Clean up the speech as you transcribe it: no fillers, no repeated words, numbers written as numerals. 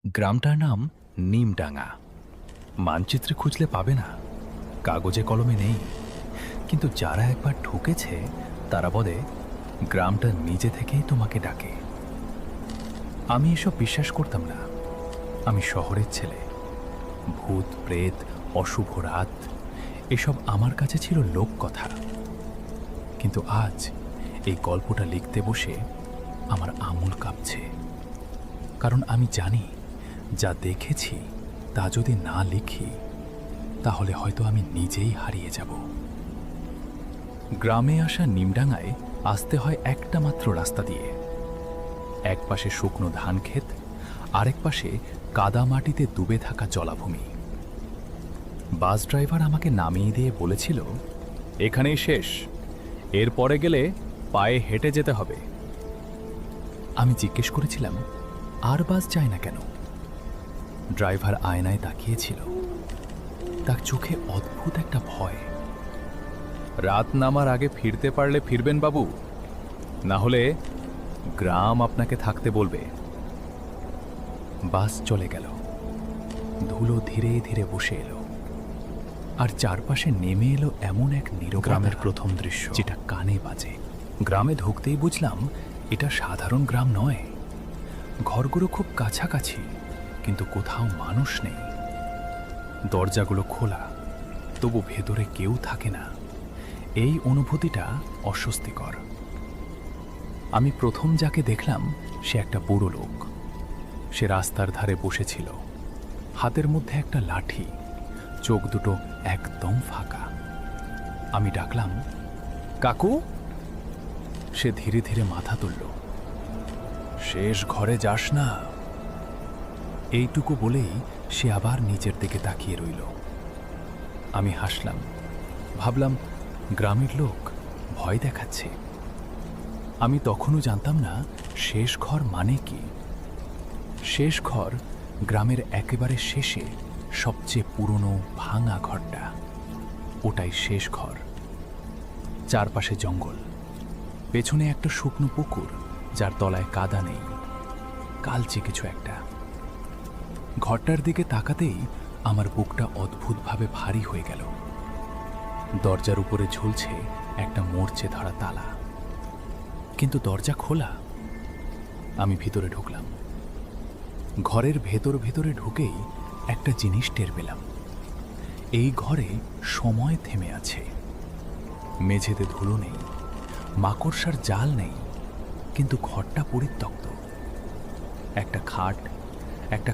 গ্রামটার নাম নিমডাঙ্গা। মানচিত্রে খুঁজলে পাবে না, কাগজে কলমে নেই। কিন্তু যারা একবার ঢুকেছে তারা বলে গ্রামটা নিজে থেকেই তোমাকে ডাকে। আমি এসব বিশ্বাস করতাম না। আমি শহরের ছেলে। ভূত প্রেত, অশুভ রাত, এসব আমার কাছে ছিল লোককথা। কিন্তু আজ এই গল্পটা লিখতে বসে আমার আঙুল কাঁপছে। কারণ আমি জানি, যা দেখেছি তা যদি না লিখি তাহলে হয়তো আমি নিজেই হারিয়ে যাব। গ্রামে আসা নিমডাঙ্গায় আসতে হয় একটা মাত্র রাস্তা দিয়ে। এক পাশে শুকনো ধান ক্ষেত, আরেক পাশে কাদা মাটিতে ডুবে থাকা জলাভূমি। বাস ড্রাইভার আমাকে নামিয়ে দিয়ে বলেছিল, এখানেই শেষ, এরপরে গেলে পায়ে হেঁটে যেতে হবে। আমি জিজ্ঞেস করেছিলাম, আর বাস যায় না কেন? ড্রাইভার আয়নায় তাকিয়েছিল। তার চোখে অদ্ভুত একটা ভয়। রাত নামার আগে ফিরতে পারলে ফিরবেন বাবু, না হলে গ্রাম আপনাকে থাকতে বলবে। বাস চলে গেল। ধুলো ধীরে ধীরে বসে এলো, আর চারপাশে নেমে এলো এমন এক নীরব গ্রামের প্রথম দৃশ্য যেটা কানে বাজে। গ্রামে ঢুকতেই বুঝলাম এটা সাধারণ গ্রাম নয়। ঘরগুলো খুব কাছাকাছি, কিন্তু কোথাও মানুষ নেই। দরজাগুলো খোলা, তবু ভেতরে কেউ থাকে না। এই অনুভূতিটা অস্বস্তিকর। আমি প্রথম যাকে দেখলাম সে একটা বুড়ো লোক। সে রাস্তার ধারে বসেছিল, হাতের মধ্যে একটা লাঠি, চোখ দুটো একদম ফাঁকা। আমি ডাকলাম, কাকু। সে ধীরে ধীরে মাথা তুলল। শেষ ঘরে যাস না, এইটুকু বলেই সে আবার নিচের দিকে তাকিয়ে রইল। আমি হাসলাম, ভাবলাম গ্রামের লোক ভয় দেখাচ্ছে। আমি তখনও জানতাম না শেষ ঘর মানে কি। শেষ ঘর গ্রামের একেবারে শেষে সবচেয়ে পুরনো ভাঙা ঘরটা, ওটাই শেষ ঘর। চারপাশে জঙ্গল, পেছনে একটা শুকনো পুকুর যার তলায় কাদা নেই, কালচে কিছু একটা। ঘরটার দিকে তাকাতেই আমার বুকটা অদ্ভুতভাবে ভারী হয়ে গেল। দরজার উপরে ঝুলছে একটা মরচে ধরা তালা, কিন্তু দরজা খোলা। আমি ভিতরে ঢুকলাম। ঘরের ভেতরে ঢুকেই একটা জিনিস টের পেলাম। এই ঘরে সময় থেমে আছে। মেঝেতে ধুলো নেই, মাকড়সার জাল নেই, কিন্তু ঘরটা পরিত্যক্ত। একটা খাট, একটা